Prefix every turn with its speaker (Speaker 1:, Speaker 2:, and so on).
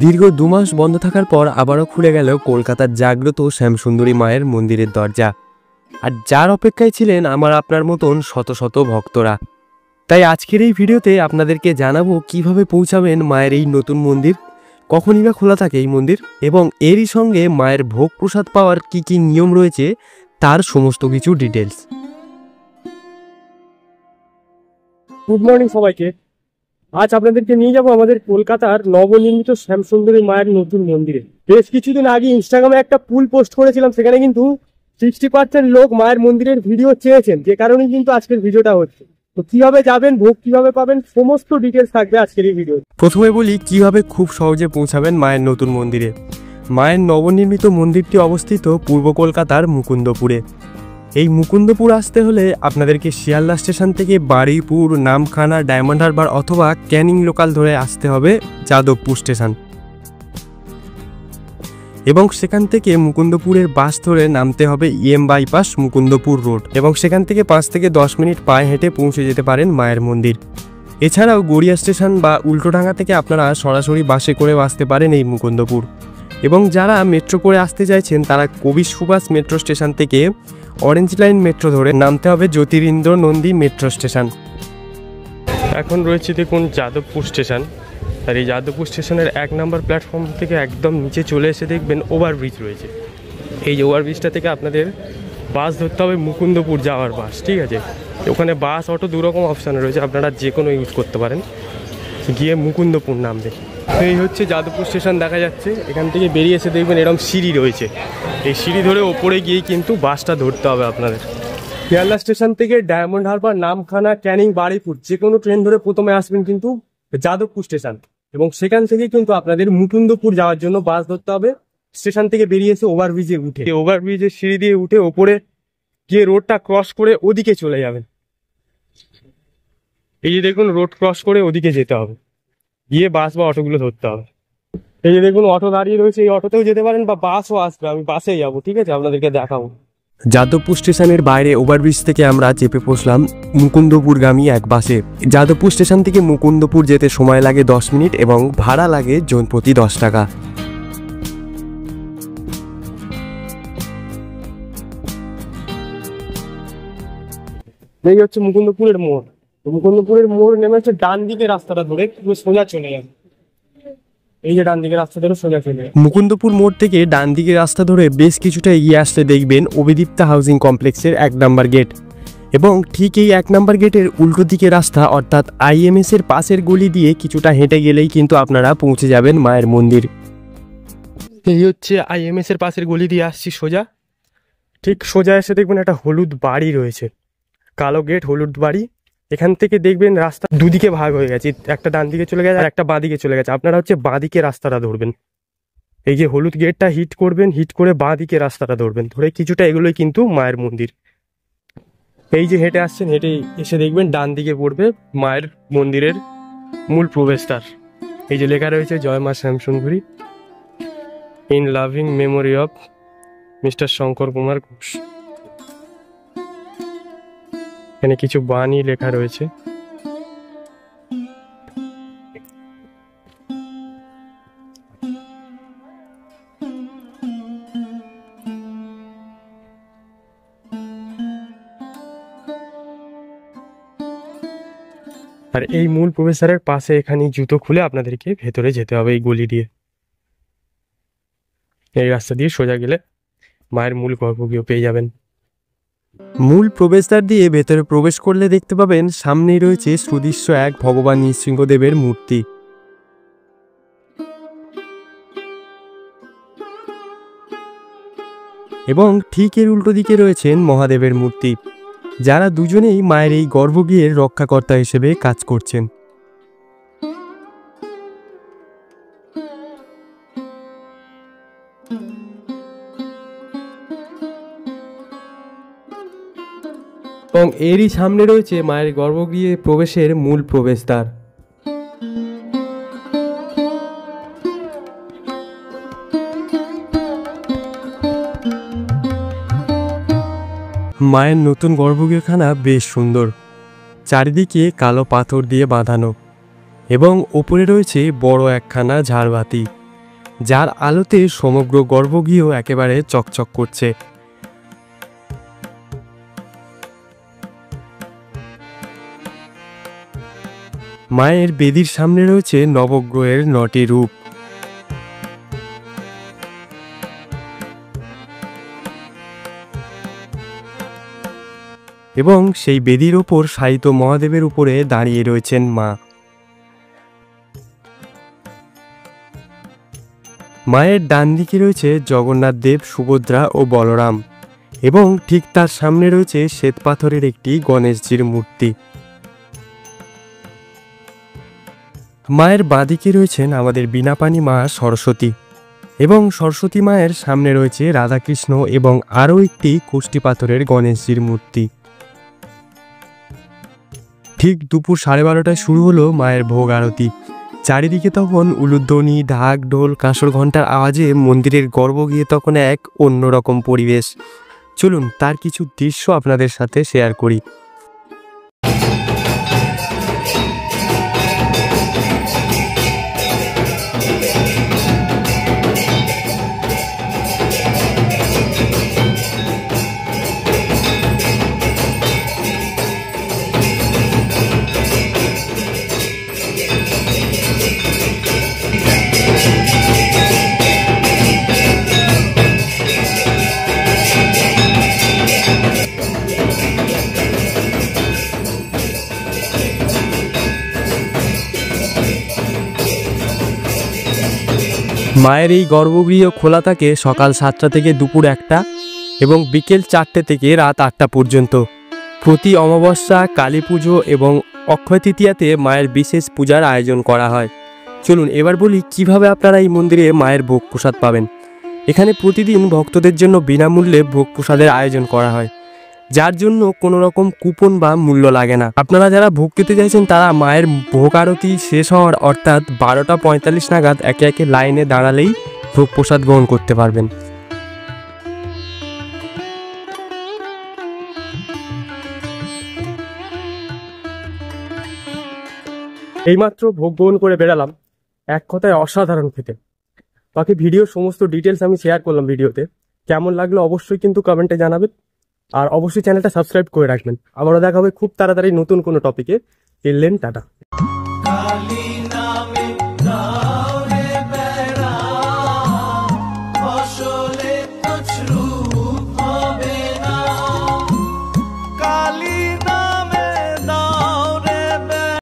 Speaker 1: দীর্ঘ 2 মাস বন্ধ থাকার পর আবারও খুলে গেল কলকাতার জাগ্রত শ্যামসুন্দরী মায়ের মন্দিরের দরজা। আর যার অপেক্ষায় ছিলেন আমার আপনার মতন শত শত ভক্তরা। তাই আজকের এই ভিডিওতে আপনাদেরকে জানাবো কিভাবে পৌঁছাবেন মায়ের এই নতুন মন্দির, কখনই বা খোলা থাকে এই মন্দির, এবং এরই সঙ্গে মায়ের ভোগ প্রসাদ পাওয়ার কি কি নিয়ম রয়েছে তার সমস্ত কিছু ডিটেলস।
Speaker 2: গুড মর্নিং সবাইকে। আজ আপনাদেরকে নিয়ে যাব আমাদের কলকাতার নবনির্মিত শ্যামসুন্দরী মায়ের নতুন মন্দিরে। বেশ কিছুদিন আগে ইনস্টাগ্রামে একটা পুল পোস্ট করেছিলাম, সেখানে কিন্তু 60% লোক মায়ের মন্দিরের ভিডিও চেয়েছেন, যে কারণে কিন্তু আজকের ভিডিওটা হচ্ছে। তো কিভাবে যাবেন, ভোগ কিভাবে পাবেন, সমস্ত ডিটেলস থাকবে আজকের এই ভিডিও।
Speaker 1: প্রথমে বলি কিভাবে খুব সহজে পৌঁছাবেন মায়ের নতুন মন্দিরে। মায়ের নবনির্মিত মন্দিরটি অবস্থিত পূর্ব কলকাতার মুকুন্দপুরে। এই মুকুন্দপুর আসতে হলে আপনাদেরকে শিয়ালদা স্টেশন থেকে বারুইপুর, নামখানা, ডায়মন্ড হারবার অথবা ক্যানিং লোকাল ধরে আসতে হবে যাদবপুর স্টেশন, এবং সেখান থেকে মুকুন্দপুরের বাস ধরে নামতে হবে EM বাইপাস মুকুন্দপুর রোড, এবং সেখান থেকে 5 থেকে 10 মিনিট পায়ে হেঁটে পৌঁছে যেতে পারেন মায়ের মন্দির। এছাড়াও গড়িয়া স্টেশন বা উল্টোডাঙ্গা থেকে আপনারা সরাসরি বাসে করে আসতে পারেন এই মুকুন্দপুর, এবং যারা মেট্রো করে আসতে চাইছেন তারা কবি সুভাষ মেট্রো স্টেশন থেকে অরেঞ্জ লাইন মেট্রো ধরে নামতে হবে জ্যোতিরিন্দ্র নন্দী মেট্রো স্টেশন। এখন রয়েছে দেখুন যাদবপুর স্টেশন, আর এই যাদবপুর স্টেশনের 1 নম্বর প্ল্যাটফর্ম থেকে একদম নিচে চলে এসে দেখবেন ওভারব্রিজ রয়েছে। এই যে ওভারব্রিজটা থেকে আপনাদের বাস ধরতে হবে মুকুন্দপুর যাওয়ার বাস, ঠিক আছে। ওখানে বাস, অটো 2 রকম অপশান রয়েছে, আপনারা যে কোনো ইউজ করতে পারেন, গিয়ে মুকুন্দপুর নামবে। তো এই হচ্ছে যাদবপুর স্টেশন দেখা যাচ্ছে। এখান থেকে বেরিয়ে এসে দেখবেন এরকম সিঁড়ি রয়েছে, এই সিঁড়ি ধরে ওপরে গিয়েই কিন্তু বাসটা ধরতে হবে আপনাদের। শিয়ালদা স্টেশন থেকে ডায়মন্ড হারবার, নামখানা, ক্যানিং, বারুইপুর যে কোনো ট্রেন ধরে প্রথমে আসবেন কিন্তু যাদবপুর স্টেশন, এবং সেখান থেকে কিন্তু আপনাদের মুকুন্দপুর যাওয়ার জন্য বাস ধরতে হবে। স্টেশন থেকে বেরিয়ে এসে ওভারব্রিজে উঠে, ওভারব্রিজের সিঁড়ি দিয়ে উঠে ওপরে গিয়ে রোডটা ক্রস করে ওদিকে চলে যাবেন। এই যে দেখুন রোড ক্রস করে ওদিকে যেতে হবে, গিয়ে বাস বা অটোগুলো ধরতে হবে। এই যে দেখুন অটো দাঁড়িয়ে রয়েছে, এই অটোতেও যেতে পারেন বা বাসও আসবে, আমি বাসে যাবো, ঠিক আছে, আপনাদেরকে দেখাবো। যাদবপুর স্টেশনের বাইরে ওভারব্রিজ থেকে আমরা চেপে পৌঁছলাম মুকুন্দপুরগামী এক বাসে। যাদবপুর স্টেশন থেকে মুকুন্দপুর যেতে সময় লাগে 10 মিনিট এবং ভাড়া লাগে জন প্রতি 10 টাকা।
Speaker 2: এই হচ্ছে মুকুন্দপুরের মোড়। মুকুন্দপুরের মোড় নেমে হচ্ছে ডান দিকে রাস্তাটা ধরে সোজা চলে যাবে। এই যে ডান দিকে রাস্তা ধরে সোজা চলে যাবে।
Speaker 1: মুকুন্দপুর মোড় থেকে ডান দিকে রাস্তা ধরে বেশ কিছুটা এগিয়ে আসতে দেখবেন অভিদীপ্তা হাউজিং কমপ্লেক্সের 1 নম্বর গেট, এবং ঠিক এই 1 নম্বর গেটের উল্টো দিকে রাস্তা, অর্থাৎ IMS এর পাশের গলি দিয়ে কিছুটা হেঁটে গেলেই কিন্তু আপনারা পৌঁছে যাবেন মায়ের মন্দির। এই হচ্ছে IMS এর পাশের গলি দিয়ে আসছি সোজা। ঠিক সোজা এসে দেখবেন একটা হলুদ বাড়ি রয়েছে, কালো গেট, হলুদ বাড়ি। এখান থেকে দেখবেন রাস্তা দুদিকে ভাগ হয়ে গেছে, একটা ডান দিকে চলে গেছে আর একটা বাঁ দিকে চলে গেছে। আপনারা হচ্ছে বাঁ দিকে রাস্তাটা ধরবেন, এই যে হলুদ গেটটা হিট করবেন, হিট করে বাঁ দিকে রাস্তাটা ধরবেন, ধরে কিছুটা এগুলোই কিন্তু মায়ের মন্দির। এই যে হেঁটে আসছেন, হেঁটে এসে দেখবেন ডান দিকে পড়বে মায়ের মন্দিরের মূল প্রবেশদ্বার। এই যে লেখা রয়েছে জয় মা Shyamsundari, in loving memory of mister Shankar Kumar Ghosh. এখানে কিছু বাণী লেখা রয়েছে। আর এই মূল প্রবেশদ্বারের পাশে এখানে জুতো খুলে আপনাদেরকে ভেতরে যেতে হবে এই গলি দিয়ে। এই রাস্তা দিয়ে সোজা গেলে মায়ের মূল গর্ভগৃহ পেয়ে যাবেন। মূল প্রবেশদ্বার দিয়ে ভেতরে প্রবেশ করলে দেখতে পাবেন সামনেই রয়েছে সুদৃশ্য এক ভগবান নৃসিংহদেবের মূর্তি, এবং ঠিক এর উল্টো দিকে রয়েছেন মহাদেবের মূর্তি, যারা দুজনেই মায়ের এই গর্ভগৃহের রক্ষাকর্তা হিসেবে কাজ করছেন। এবং এরই সামনে রয়েছে মায়ের গর্ভগৃহে প্রবেশের মূল প্রবেশদ্বার। মায়ের নতুন গর্ভগৃহখানা বেশ সুন্দর, চারিদিকে কালো পাথর দিয়ে বাঁধানো এবং ওপরে রয়েছে বড় একখানা ঝাড়বাতি, যার আলোতে সমগ্র গর্ভগৃহ একেবারে চকচক করছে। মায়ের বেদির সামনে রয়েছে নবগ্রহের 9টি রূপ। এবং সেই বেদির ওপর শায়িত মহাদেবের উপরে দাঁড়িয়ে রয়েছেন মা। মায়ের ডান দিকে রয়েছে জগন্নাথ দেব, সুভদ্রা ও বলরাম এবং ঠিক তার সামনে রয়েছে শ্বেতপাথরের একটি গণেশজির মূর্তি। মায়ের বাঁদিকে রয়েছেন আমাদের বীণাপাণি মা সরস্বতী এবং সরস্বতী মায়ের সামনে রয়েছে রাধাকৃষ্ণ এবং আরও একটি কুষ্টি পাথরের গণেশজির মূর্তি। ঠিক দুপুর 12:30টায় শুরু হলো মায়ের ভোগ আরতি। চারিদিকে তখন উলুধ্বনি, ঢাক, ঢোল, কাঁসর ঘণ্টার আওয়াজে মন্দিরের গর্ভগৃহে তখন এক অন্যরকম পরিবেশ। চলুন তার কিছু দৃশ্য আপনাদের সাথে শেয়ার করি। মায়ের এই গর্ভগৃহ খোলা থাকে সকাল 7টা থেকে দুপুর 1টা এবং বিকেল 4টে থেকে রাত 8টা পর্যন্ত। প্রতি অমাবস্যা, কালী পুজো এবং অক্ষয় তৃতীয়াতে মায়ের বিশেষ পূজার আয়োজন করা হয়। চলুন এবার বলি কিভাবে আপনারা এই মন্দিরে মায়ের ভোগ প্রসাদ পাবেন। এখানে প্রতিদিন ভক্তদের জন্য বিনামূল্যে ভোগ প্রসাদের আয়োজন করা হয়, যার জন্য কোনো রকম কুপন বা মূল্য লাগে না। আপনারা যারা ভোগ পেতে চাইছেন তারা মায়ের ভোগ আরতি শেষ হওয়ার অর্থাৎ 12:45 নাগাদ একে একে লাইনে দাঁড়ালেই ভোগ প্রসাদ গ্রহণ করতে পারবেন।
Speaker 2: এইমাত্র ভোগ গ্রহণ করে বেরালাম, এক কথায় অসাধারণ খেতে। বাকি ভিডিওর সমস্ত ডিটেলস আমি শেয়ার করলাম ভিডিওতে। কেমন লাগলো অবশ্যই কিন্তু কমেন্টে জানাবেন, আর অবশ্যই চ্যানেলটা সাবস্ক্রাইব করে রাখবেন। আবারও দেখা হবে খুব তাড়াতাড়ি নতুন কোনো টপিকে। টাটা।